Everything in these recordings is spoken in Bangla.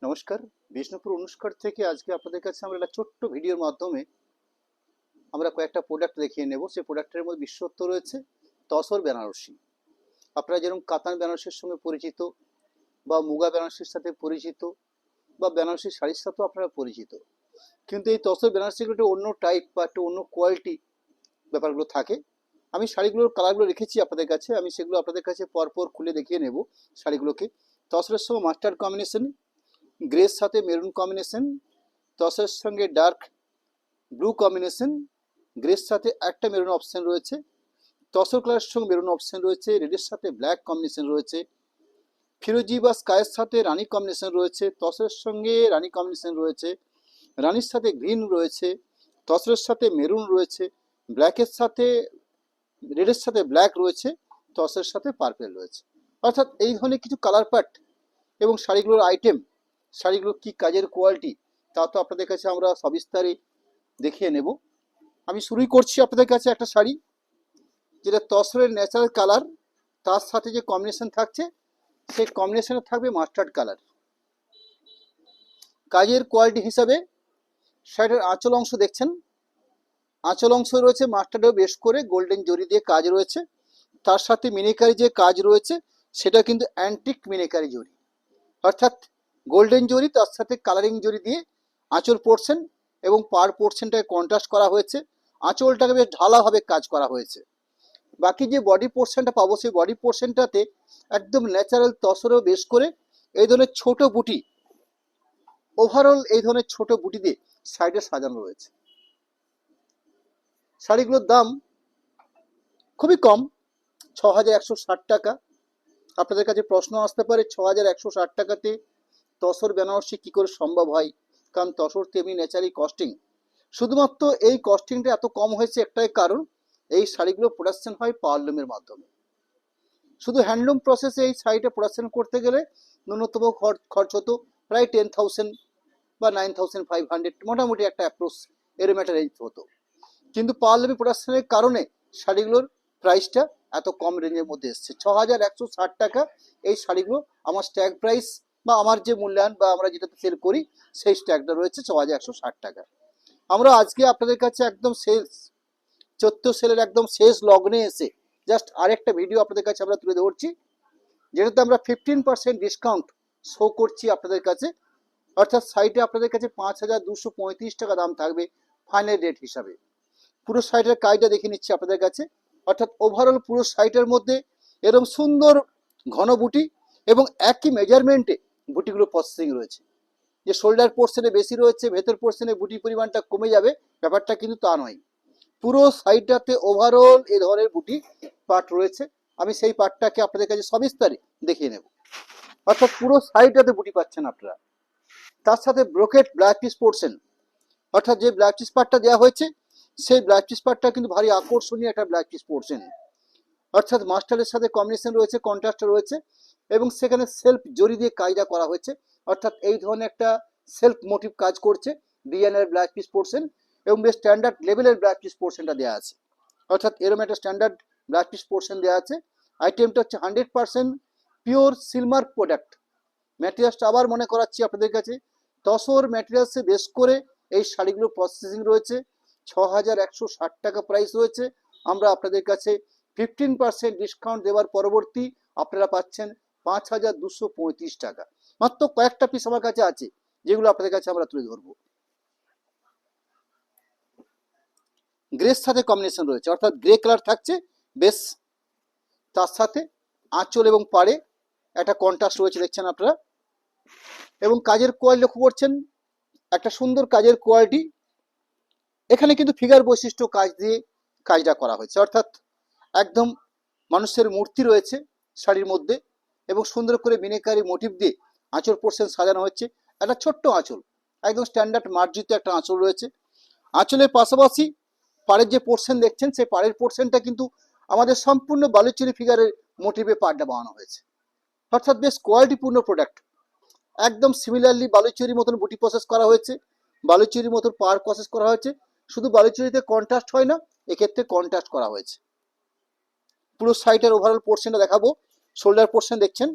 নমস্কার, বিষ্ণুপুর অনুষ্কার থেকে আজকে আপনাদের কাছে আমরা একটা ছোট্ট ভিডিওর মাধ্যমে আমরা কয়েকটা প্রোডাক্ট দেখিয়ে নেব। সেই প্রোডাক্টের মধ্যে বিশেষত্ব রয়েছে তসর বেনারসি। আপনারা যেরকম কাতান বেনারসির সঙ্গে পরিচিত বা মুগা বেনারসির সাথে পরিচিত বা বেনারসি শাড়ির সাথেও আপনারা পরিচিত, কিন্তু এই তসর বেনারসিগুলো একটা অন্য টাইপ বা একটা অন্য কোয়ালিটি ব্যাপারগুলো থাকে। আমি শাড়িগুলোর কালারগুলো রেখেছি আপনাদের কাছে, আমি সেগুলো আপনাদের কাছে পরপর খুলে দেখিয়ে নেব। শাড়িগুলোকে তসরের সঙ্গে মাস্টার্ড কম্বিনেশন, গ্রের সাথে মেরুন কম্বিনেশন, তসরের সঙ্গে ডার্ক ব্লু কম্বিনেশন, গ্রের সাথে একটা মেরুন অপশন রয়েছে, তসর কালারের সঙ্গে মেরুন অপশন রয়েছে, রেডের সাথে ব্ল্যাক কম্বিনেশন রয়েছে, ফিরোজি বা স্কাইয়ের সাথে রানি কম্বিনেশন রয়েছে, তসরের সঙ্গে রানি কম্বিনেশন রয়েছে, রানির সাথে গ্রিন রয়েছে, তসরের সাথে মেরুন রয়েছে, ব্ল্যাকের সাথে রেডের সাথে ব্ল্যাক রয়েছে, তসরের সাথে পার্পেল রয়েছে। অর্থাৎ এই ধরনের কিছু কালার পার্ট এবং শাড়িগুলোর আইটেম, শাড়িগুলোর কী কাজের কোয়ালিটি তা তো আপনাদের কাছে আমরা সবিস্তারে দেখিয়ে নেব। আমি শুরুই করছি আপনাদের কাছে একটা শাড়ি যেটা তসরের ন্যাচারাল কালার, তার সাথে যে কম্বিনেশন থাকছে সেই কম্বিনেশনে থাকবে মাস্টার্ড কালার। কাজের কোয়ালিটি হিসাবে শাড়িটার আঁচল অংশ দেখছেন, আঁচল অংশ রয়েছে মাস্টার্ডেও বেশ করে গোল্ডেন জরি দিয়ে কাজ রয়েছে, তার সাথে মিনিকারি যে কাজ রয়েছে সেটা কিন্তু অ্যান্টিক মিনিকারি জরি, অর্থাৎ গোল্ডেন জরি তার সাথে কালারিং জরি দিয়ে আঁচল পোর্শন এবং পার পোর্শনটাকে কন্ট্রাস্ট করা হয়েছে, আঁচলটাকে বেশ ঢালাভাবে কাজ করা হয়েছে। বাকি যে বডি পোর্শনটা পাবো সেই বডি পোর্শনটাতে একদম ন্যাচারাল তসরেও বেশ করে এই ধরনের ছোট বুটি, ওভারঅল এই ধরনের ছোট বুটি দিয়ে সাইডে সাজানো রয়েছে। শাড়িগুলোর দাম খুবই কম, ৬,১৬০ টাকা। আপনাদের কাছে প্রশ্ন আসতে পারে ৬,১৬০ টাকাতে তসর বেনারসি কী করে সম্ভব হয়, কারণ তসর তো এমনি ন্যাচারালি কস্টিং। শুধুমাত্র এই কস্টিংটা এত কম হয়েছে একটাই কারণ, এই শাড়িগুলো প্রোডাকশন হয় পাওয়ারলুমের মাধ্যমে। শুধু হ্যান্ডলুম প্রসেসে এই শাড়িটা প্রোডাকশন করতে গেলে ন্যূনতম খরচ হতো প্রায় 10,000 বা 9,500, মোটামুটি একটা অ্যাপ্রোচ এরম একটা রেঞ্জ হতো। কিন্তু পাওয়ারলুমে প্রোডাকশনের কারণে শাড়িগুলোর প্রাইসটা এত কম রেঞ্জের মধ্যে এসছে। ৬,১৬০ টাকা এই শাড়িগুলো আমার স্ট্যাগ প্রাইস বা আমার যে মূল্যায়ন বা আমরা যেটাতে সেল করি সেই স্ট্যাগটা রয়েছে ৬,১৬০ টাকা। আমরা আজকে আপনাদের কাছে একদম সেলস চৈত্র সেলের একদম শেষ লগ্নে এসে জাস্ট আরেকটা ভিডিও আপনাদের কাছে আমরা তুলে ধরছি, যেটাতে আমরা 15% ডিসকাউন্ট শো করছি আপনাদের কাছে। অর্থাৎ সাইটে আপনাদের কাছে ৫,২৩৫ টাকা দাম থাকবে ফাইনাল রেট হিসাবে। পুরো সাইটের কাজটা দেখে নিচ্ছি আপনাদের কাছে। অর্থাৎ ওভারঅল পুরো সাইটের মধ্যে এরকম সুন্দর ঘন বুটি এবং একই মেজারমেন্টে বুটিগুলো প্রসেসিং রয়েছে। যে শোল্ডার পোর্শনে বেশি রয়েছে, ভেতর পোর্শনে বুটির পরিমাণটা কমে যাবে, ব্যাপারটা কিন্তু তা নয়। পুরো সাইডটাতে ওভারঅল এই ধরনের বুটি পার্ট রয়েছে। আমি সেই পার্টটাকে আপনাদের কাছে সবিস্তারে দেখিয়ে নেব। অর্থাৎ পুরো সাইডটাতে বুটি পাচ্ছেন আপনারা, তার সাথে ব্রোকেট ব্ল্যাক পিস পোর্শন, অর্থাৎ যে ব্ল্যাক পিস পার্টটা দেওয়া হয়েছে সেই ব্ল্যাক পিস পার্টটা কিন্তু ভারী আকর্ষণীয় একটা ব্ল্যাক পিস পোর্শন। অর্থাৎ মাস্টারের সাথে কম্বিনেশন রয়েছে, কন্ট্রাস্ট রয়েছে এবং সেখানে সেলফ জরি দিয়ে কাজটা করা হয়েছে। অর্থাৎ এই ধরনের একটা সেলফ মোটিভ কাজ করছে ডিজাইনের ব্ল্যাক পিস পোর্শন এবং বেশ স্ট্যান্ডার্ড লেভেলের ব্ল্যাক পিস পোর্শনটা দেওয়া আছে। অর্থাৎ এরকম একটা স্ট্যান্ডার্ড ব্ল্যাক পিস পোর্শন দেওয়া আছে। আইটেমটা হচ্ছে 100% পিওর সিলমার্ক প্রোডাক্ট। ম্যাটেরিয়ালসটা আবার মনে করাচ্ছি আপনাদের কাছে, তসর ম্যাটেরিয়ালসে বেশ করে এই শাড়িগুলো প্রসেসিং রয়েছে। ৬,১৬০ টাকা প্রাইস রয়েছে। আমরা আপনাদের কাছে 15% ডিসকাউন্ট দেওয়ার পরবর্তী আপনারা পাচ্ছেন ৫,২৩৫ টাকা। মাত্র কয়েকটা পিস আমার কাছে আছে যেগুলো আপনাদের কাছে আমরা তুলে ধরবো। গ্রের সাথে কম্বিনেশন রয়েছে, অর্থাৎ গ্রে কালার থাকছে বেশ, তার সাথে আঁচল এবং পাড়ে একটা কন্ট্রাস্ট রয়েছে দেখছেন আপনারা। এবং কাজের কোয়ালিটি লক্ষ্য করছেন, একটা সুন্দর কাজের কোয়ালিটি। এখানে কিন্তু ফিগার বৈশিষ্ট্য কাজ দিয়ে কাজটা করা হয়েছে, অর্থাৎ একদম মানুষের মূর্তি রয়েছে শাড়ির মধ্যে এবং সুন্দর করে মিনাকারি মোটিভ দিয়ে আঁচল পোর্শন সাজানো হচ্ছে। একটা ছোট্ট আঁচল, একদম স্ট্যান্ডার্ড মার্জিত একটা আঁচল রয়েছে। আঁচলের পাশাপাশি পাড়ের যে পোর্শন দেখছেন সেই পাড়ের পোর্শনটা কিন্তু আমাদের সম্পূর্ণ বালুচুরি ফিগারের মোটিভে পাড়টা বানানো হয়েছে। অর্থাৎ বেশ কোয়ালিটিপূর্ণ প্রোডাক্ট। একদম সিমিলারলি বালুচুরি মতন বুটি প্রসেস করা হয়েছে, বালুচুরির মতন পাড় প্রসেস করা হয়েছে। শুধু বালুচুরিতে কন্ট্রাস্ট হয় না, এক্ষেত্রে কন্ট্রাস্ট করা হয়েছে। পুরো সাইটের ওভারঅল পোর্শনটা দেখাবো। শোল্ডার পোর্শন দেখছেন,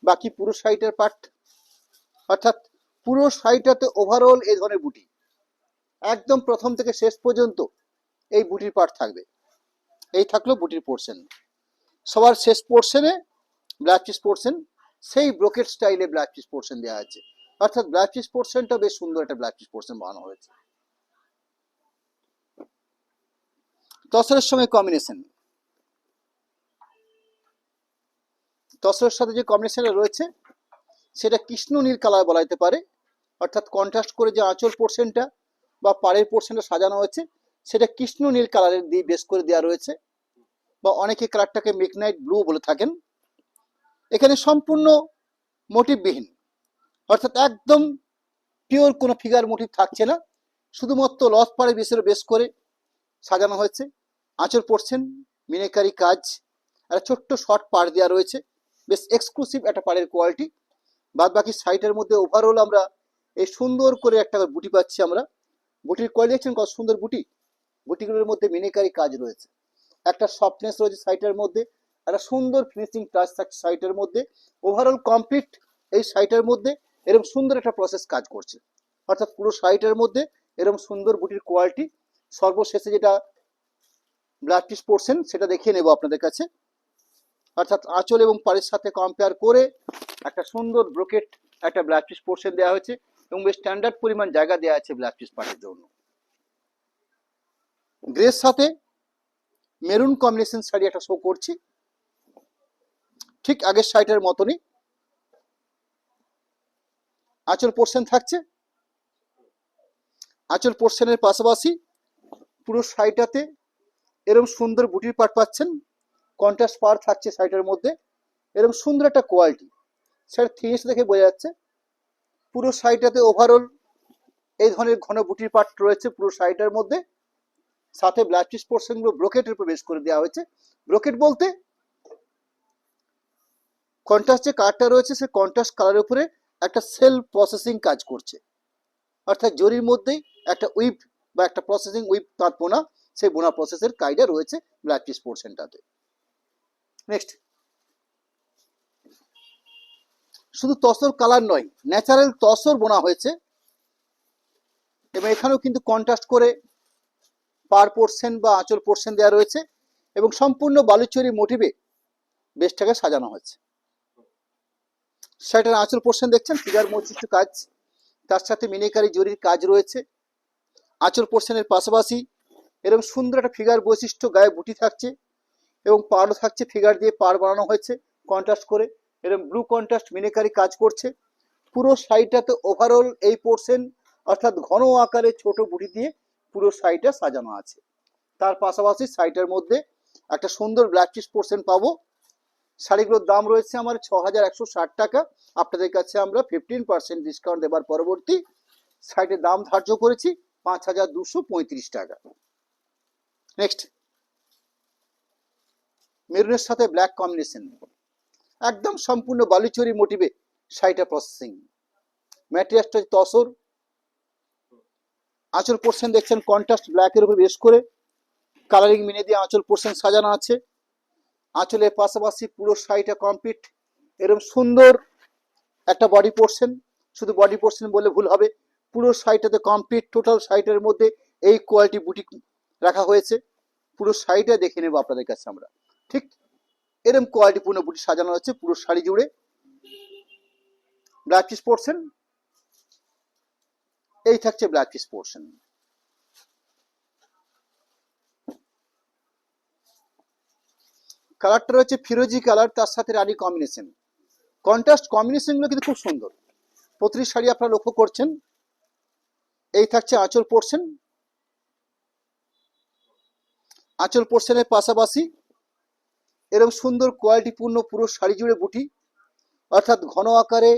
বাকি পুরো সাইটের পার্ট অর্থাৎ পুরো শাড়িটাতে ওভারঅল এই ধরনের বুটি, একদম প্রথম থেকে শেষ পর্যন্ত এই বুটির পার্ট থাকবে। এই থাকলো বুটির পোর্শন। সবার শেষ পোর্শনে ব্লাউজ পিস পোর্শন, সেই ব্রোকেট স্টাইলে ব্লাউজ পিস পোর্শন দেওয়া আছে। অর্থাৎ ব্লাউজ পিস পোর্শনটা বেশ সুন্দর একটা ব্লাউজ পিস পোর্শন বানানো হয়েছে। তসরের সঙ্গে কম্বিনেশন, তসরের সাথে যে কম্বিনেশনটা রয়েছে সেটা কৃষ্ণ নীল কালার বলা যেতে পারে। অর্থাৎ কন্ট্রাস্ট করে যে আঁচল পোর্শনটা বা পাড়ের পোর্শনটা সাজানো হয়েছে সেটা কৃষ্ণ নীল কালারের দিয়ে বেশ করে দেওয়া রয়েছে, বা অনেকে কালারটাকে মিডনাইট ব্লু বলে থাকেন। এখানে সম্পূর্ণ মোটিভবিহীন, অর্থাৎ একদম পিওর কোনো ফিগার মোটিভ থাকছে না, শুধুমাত্র লস পাড়ে বেশ করে সাজানো হয়েছে। আঁচল পোর্শন মিনেকারি কাজ, আর ছোট্ট শর্ট পাড় দেওয়া রয়েছে, বেশ এক্সক্লুসিভ একটা পাড়ের কোয়ালিটি। বাদ বাকি সাইটের মধ্যে ওভারঅল আমরা এই সুন্দর করে একটা বুটি পাচ্ছি। আমরা বুটির কোয়ালিটি দেখছেন কত সুন্দর বুটি, বুটিগুলোর মধ্যে মিনেকারি কাজ রয়েছে, একটা সফটনেস রয়েছে সাইটের মধ্যে, একটা সুন্দর ফিনিশিং টাচ থাকছে সাইটের মধ্যে। ওভারঅল কমপ্লিট এই সাইটের মধ্যে এরকম সুন্দর একটা প্রসেস কাজ করছে। অর্থাৎ পুরো সাইটের মধ্যে এরকম সুন্দর বুটির কোয়ালিটি। সর্বশেষে যেটা ব্লাউজ পিস পোর্শন সেটা দেখিয়ে নেব আপনাদের কাছে। অর্থাৎ আঁচল এবং পাড়ের সাথে কম্পেয়ার করে একটা সুন্দর ব্রোকেট একটা ব্লাউজ পিস পোর্শন দেওয়া হয়েছে, এবং বেশ স্ট্যান্ডার্ড পরিমাণ জায়গা দেওয়া আছে ব্লাউজ পিস পার্টের জন্য। গ্রের সাথে মেরুন কম্বিনেশন শাড়ি একটা শো করছি, ঠিক আগের শাড়িটার মতনই। আঁচল পোর্শন থাকছে, আঁচল পোর্শনের পাশাপাশি পুরো শাড়িটাতে এরকম সুন্দর বুটির পার্ট পাচ্ছেন, কন্ট্রাস্ট পাড় থাকছে শাড়িটার মধ্যে, এরকম সুন্দর একটা কোয়ালিটি। শাড়ির থিকনেস দেখে বোঝা যাচ্ছে পুরো শাড়িটাতে ওভারঅল এই ধরনের ঘন বুটির পার্ট রয়েছে পুরো শাড়িটার মধ্যে। সাথে ব্লাউজ পিস পোর্শনগুলো ব্রোকেটের উপর বেশ করে দেওয়া হয়েছে। ব্রোকেট বলতে কন্ট্রাস্ট যে কালারটা রয়েছে সেই কন্ট্রাস্ট কালারের উপরে একটা সেল প্রসেসিং কাজ করছে, অর্থাৎ জরির মধ্যেই একটা উইভ বা একটা প্রসেসিং উইভ তাঁত বোনা, সেই বোনা প্রসেসের কাজটা রয়েছে ব্লাউজ পিস পোর্শনটাতে। নেক্সট, শুধু তসর কালার নয়, ন্যাচারাল তসর বোনা হয়েছে, এবং এখানেও কিন্তু কন্ট্রাস্ট করে পার পোর্শন বা আঁচল পোর্শন দেওয়া রয়েছে, এবং সম্পূর্ণ বালুচরি মোটিভে বেশটাকে সাজানো হয়েছে। সেটার আঁচল পোর্শন দেখছেন ফিগার বৈশিষ্ট্য কাজ, তার সাথে মিনিকারি জরির কাজ রয়েছে। আঁচল পোর্শনের পাশাপাশি এরকম সুন্দর একটা ফিগার বৈশিষ্ট্য, গায়ে বুটি থাকছে এবং পাড়ও থাকছে, ফিগার দিয়ে পাড় বানানো হয়েছে কন্ট্রাস্ট করে, এরকম ব্লু কন্ট্রাস্ট মিনিকারি কাজ করছে। পুরো শাড়িটাতে ওভারঅল এই পোর্শন অর্থাৎ ঘন আকারে ছোট বুটি দিয়ে পুরো শাড়িটা সাজানো আছে। তার পাশাপাশি শাড়িটার মধ্যে একটা সুন্দর ব্লাউজ পিস পোর্শন পাবো। শাড়িগুলোর দাম রয়েছে আমার 6160 টাকা। আপনাদের কাছে আমরা 15% ডিসকাউন্ট দেবার পরবর্তী শাড়ির দাম ধার্য করেছি 5235 টাকা। নেক্সট, মেরুনের সাথে ব্ল্যাক কম্বিনেশন, একদম সম্পূর্ণ বালুচরি মোটিভে শাড়িটা প্রসেসিং। ম্যাটেরিয়ালটা তসর, আঁচল পোর্শন দেখছেন কন্ট্রাস্ট ব্ল্যাকের উপর বেশ করে কালারিং মিনে দিয়ে আঁচল পোর্শন সাজানো আছে। আঁচলের পাশাপাশি পুরো শাড়িটা কমপ্লিট এরকম সুন্দর একটা বডি পোর্শন, শুধু বডি পোর্শন বলে ভুল হবে, পুরো শাড়িটাতে কমপ্লিট টোটাল শাড়িটার মধ্যে এই কোয়ালিটি বুটি রাখা হয়েছে। পুরো শাড়িটা দেখে নেব আপনাদের কাছে আমরা, ঠিক এরকম কোয়ালিটিপূর্ণ বুটি সাজানো হচ্ছে পুরো শাড়ি জুড়ে। ব্লাউজ পিস পোর্শন এই থাকছে ব্লাউজ পিস পোর্শন। কালারটা রয়েছে ফিরোজি কালার, তার সাথে রানী কম্বিনেশন। কন্ট্রাস্ট কম্বিনেশনগুলো কিন্তু খুব সুন্দর। প্রতিটি শাড়ি আপনারা লক্ষ্য করছেন। এই থাকছে আঁচল পোর্শন, আঁচল পোর্শনের পাশাপাশি এরকম সুন্দর কোয়ালিটিপূর্ণ পুরো শাড়ি জুড়ে বুটি, অর্থাৎ ঘন আকারে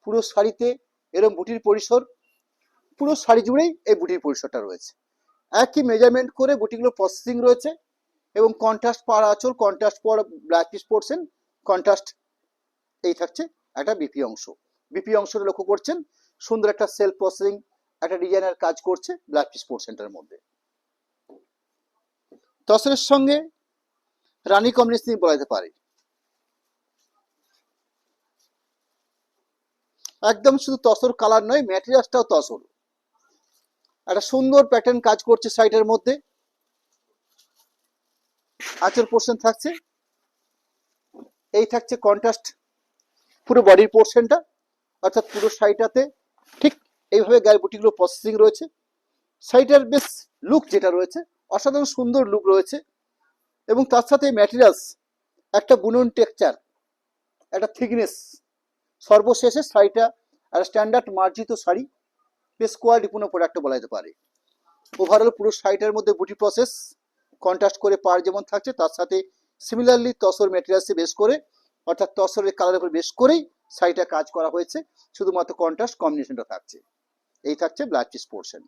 পুরো শাড়িতে এরকম বুটির পরিসর, পুরো শাড়ি জুড়েই এই বুটির পরিসরটা রয়েছে। একই মেজারমেন্ট করে বুটিগুলো প্রসেসিং রয়েছে, এবং কন্ট্রাস্ট পাড় আঁচল, কন্ট্রাস্ট পাড় ব্লাউজ পিস পোর্শন, কন্ট্রাস্ট এই থাকছে একটা বিপি অংশ। বিপি অংশটা লক্ষ্য করছেন সুন্দর একটা সেলফ প্রসেসিং একটা ডিজাইনের কাজ করছে ব্লাউজ পিস পোর্শনটার মধ্যে। তসরের সঙ্গে রানী কম্বিনেশন বলা যেতে পারে। একদম শুধু তসর কালার নয়, ম্যাটেরিয়ালসটাও তসর। একটা সুন্দর প্যাটার্ন কাজ করছে শাড়িটার মধ্যে। আঁচল পোর্শন থাকছে, এই থাকছে কন্ট্রাস্ট পুরো বডির পোর্শনটা, অর্থাৎ পুরো শাড়িটাতে ঠিক এইভাবে গায়ের বুটিগুলো প্রসেসিং রয়েছে। শাড়িটার বেশ লুক যেটা রয়েছে, অসাধারণ সুন্দর লুক রয়েছে। এবং তার সাথে ম্যাটেরিয়ালস, একটা বুনন টেক্সচার, একটা থিকনেস, সর্বশেষে শাড়িটা একটা স্ট্যান্ডার্ড মার্জিত শাড়ি, বেশ কোয়ালিটিপূর্ণ প্রোডাক্ট বলা যেতে পারে। ওভারঅল পুরো শাড়িটার মধ্যে বুটি প্রসেস, কন্ট্রাস্ট করে পার যেমন থাকছে, তার সাথে সিমিলারলি তসর ম্যাটেরিয়ালসে বেস করে, অর্থাৎ তসরের কালারের উপর বেস করেই শাড়িটা কাজ করা হয়েছে, শুধুমাত্র কন্ট্রাস্ট কম্বিনেশনটা থাকছে। এই থাকছে ব্ল্যাক পিস পোর্শন।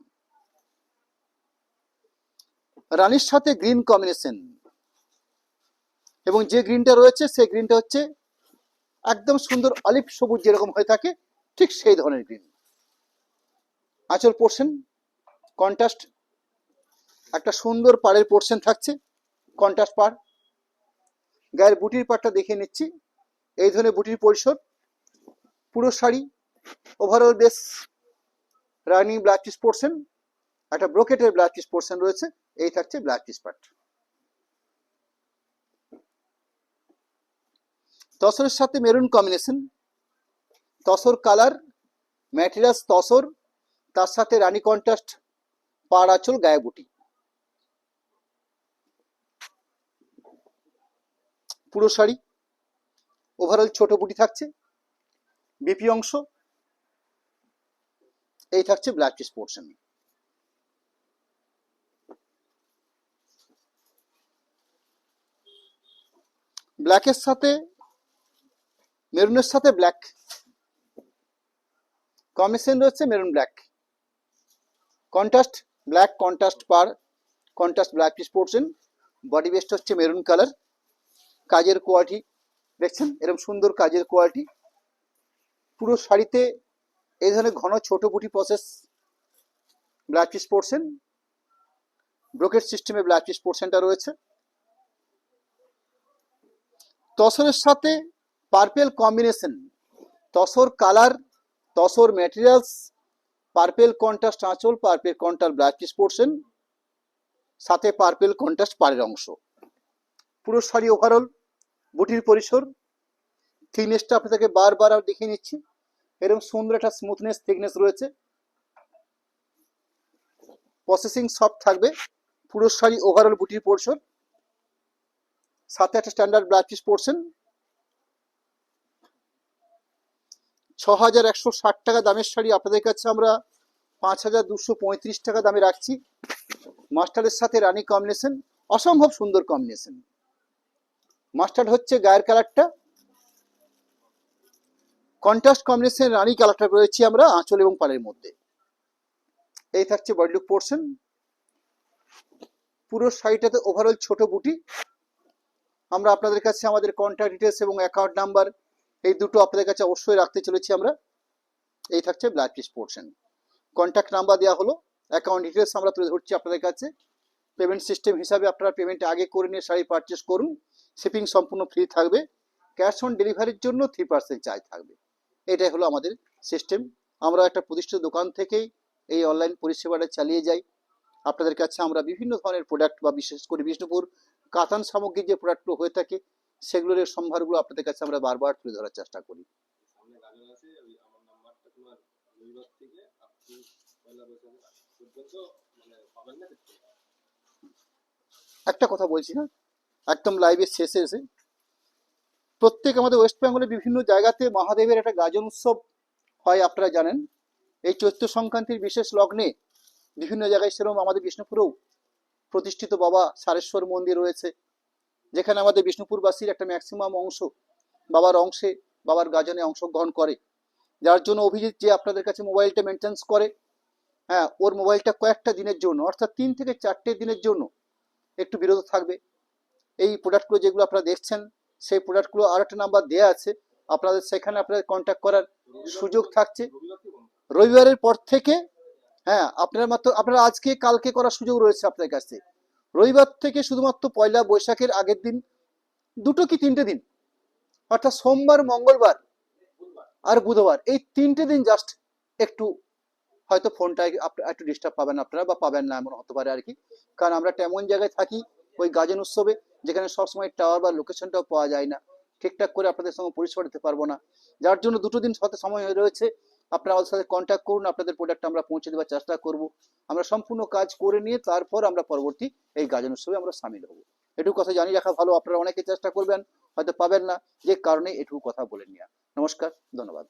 রানীর সাথে গ্রিন কম্বিনেশন, এবং যে গ্রিনটা রয়েছে সেই গ্রিনটা হচ্ছে একদম সুন্দর অলিভ সবুজ যেরকম হয়ে থাকে, ঠিক সেই ধরনের গ্রিন। আঁচল পোর্শন কন্ট্রাস্ট, একটা সুন্দর পাড়ের পোর্শন থাকছে, কন্ট্রাস্ট পাড়। গায়ের বুটির পাড়টা দেখে নিচ্ছি, এই ধরনের বুটির পরিসর পুরো শাড়ি। ওভারঅল বেশ রানি ব্ল্যাক পিস পোর্শন, একটা ব্রোকেটের ব্ল্যাক পিস পোর্শন রয়েছে। এই থাকছে ব্ল্যাক পিস পার্ট। তসরের সাথে maroon combination, tussar colour, materials tussar, তার সাথে রানী কন্ট্রাস্ট পাড় আঁচল গায়ে বুটি। পুরো শাড়ি ওভারঅল ছোট বুটি থাকছে, বিপি অংশ। এই থাকছে ব্ল্যাক পিস পোর্শন। ব্ল্যাকের সাথে মেরুনের সাথে ব্ল্যাক কম্বিনেশন রয়েছে, maroon black, contrast black, contrast পার, contrast black piece portion. Body best হচ্ছে মেরুন কালার। কাজের কোয়ালিটি দেখছেন, এরকম সুন্দর কাজের কোয়ালিটি। পুরো শাড়িতে এই ধরনের ঘন ছোট বুটি process black piece portion, brocade সিস্টেমে ব্ল্যাক পিস পোর্শনটা রয়েছে। তসরের সাথে purple combination, tussar colour, tussar materials, purple contrast আঁচল, purple contrast black piece portion, সাথে পার্পেল কন্ট্রাস্ট পাড়ের অংশ। পুরো শাড়ি ওভারঅল বুটির পরিসর, থিকনেসটা আপনাদেরকে বারবার দেখিয়ে নিচ্ছি, এরকম সুন্দর একটা স্মুথনেস থিকনেস রয়েছে। প্রসেসিং সফট থাকবে পুরো শাড়ি ওভারঅল বুটির পোর্শন, সাথে একটা স্ট্যান্ডার্ড ব্ল্যাক পিস পোর্শন। 6160 টাকা দামের শাড়ি আপনাদের কাছে আমরা 5235 টাকা দামে রাখছি। মাস্টার্ডের সাথে রানী কম্বিনেশন, অসম্ভব সুন্দর কম্বিনেশন। মাস্টার্ড হচ্ছে গায়ের কালারটা, কন্ট্রাস্ট কম্বিনেশন রানী কালারটা রয়েছে আমরা আঁচল এবং পাড়ের মধ্যে। এই থাকছে বডি লুক পোর্শন। পুরো শাড়িটাতে ওভারঅল ছোট বুটি। আমরা আপনাদের কাছে আমাদের কন্ট্যাক্ট ডিটেলস এবং অ্যাকাউন্ট নাম্বার এই দুটো আপনাদের কাছে অবশ্যই রাখতে চলেছি আমরা। এই থাকছে black piece portion. Contact number দেওয়া হলো, অ্যাকাউন্ট ডিটেলস আমরা তুলে ধরছি আপনাদের কাছে। পেমেন্ট সিস্টেম হিসাবে আপনারা পেমেন্ট আগে করে নিয়ে শাড়ি পারচেস করুন, শিপিং সম্পূর্ণ ফ্রি থাকবে। ক্যাশ অন ডেলিভারির জন্য 3% চার্জ থাকবে। এটাই হলো আমাদের সিস্টেম। আমরা একটা প্রতিষ্ঠিত দোকান থেকেই এই অনলাইন পরিষেবাটা চালিয়ে যাই। আপনাদের কাছে আমরা বিভিন্ন ধরনের প্রোডাক্ট বা বিশেষ করে বিষ্ণুপুর কাতান সামগ্রীর যে প্রোডাক্টগুলো হয়ে থাকে সেগুলোর সম্ভারগুলো আপনাদের কাছে আমরা বারবার তুলে ধরার চেষ্টা করি। একটা কথা বলছি না, একদম লাইভের শেষে এসে, প্রত্যেক আমাদের ওয়েস্ট বেঙ্গলের বিভিন্ন জায়গাতে মহাদেবের একটা গাজন উৎসব হয় আপনারা জানেন। এই চৈত্র সংক্রান্তির বিশেষ লগ্নে বিভিন্ন জায়গায় সেরকম আমাদের বিষ্ণুপুরেও প্রতিষ্ঠিত বাবা সারেশ্বর মন্দির রয়েছে, যেখানে আমাদের বিষ্ণুপুরবাসীর একটা ম্যাক্সিমাম অংশ বাবার অংশে, বাবার গাজনে অংশগ্রহণ করে। যার জন্য অভিজিৎ যে আপনাদের কাছে মোবাইলটা মেনটেন্স করে, হ্যাঁ, ওর মোবাইলটা কয়েকটা দিনের জন্য, অর্থাৎ 3 থেকে 4 দিনের জন্য একটু বিরত থাকবে। এই প্রোডাক্টগুলো যেগুলো আপনারা দেখছেন সেই প্রোডাক্টগুলো আর একটা নাম্বার দেওয়া আছে, আপনাদের সেখানে আপনাদের কন্ট্যাক্ট করার সুযোগ থাকছে। রবিবারের পর থেকে, হ্যাঁ, আপনারা আজকে কালকে করার সুযোগ রয়েছে আপনাদের কাছে। রবিবার থেকে শুধুমাত্র পয়লা বৈশাখের আগের দিন 2 কি 3টে দিন, অর্থাৎ সোমবার, মঙ্গলবার, আর বুধবার, এই 3টে দিন জাস্ট একটু হয়তো ফোনটা একটু ডিস্টার্ব পাবেন আপনারা, বা পাবেন না এমন হতে পারে আর কি। কারণ আমরা এমন জায়গায় থাকি ওই গাজন উৎসবে, যেখানে সবসময় টাওয়ার বা লোকেশনটাও পাওয়া যায় না, ঠিকঠাক করে আপনাদের সঙ্গে পরিষেবা দিতে পারবো না। যার জন্য 2টো দিন সাথে সময় রয়েছে, আপনারা আমাদের সাথে কন্ট্যাক্ট করুন, আপনাদের প্রোডাক্ট আমরা পৌঁছে দেওয়ার চেষ্টা করব। আমরা সম্পূর্ণ কাজ করে নিয়ে তারপর আমরা পরবর্তী এই গাজন উৎসবে আমরা সামিল হব। এটুকু কথা জানিয়ে রাখা ভালো, আপনারা অনেকে চেষ্টা করবেন, হয়তো পাবেন না, যে কারণে এটুকু কথা বলে নেওয়া। নমস্কার, ধন্যবাদ।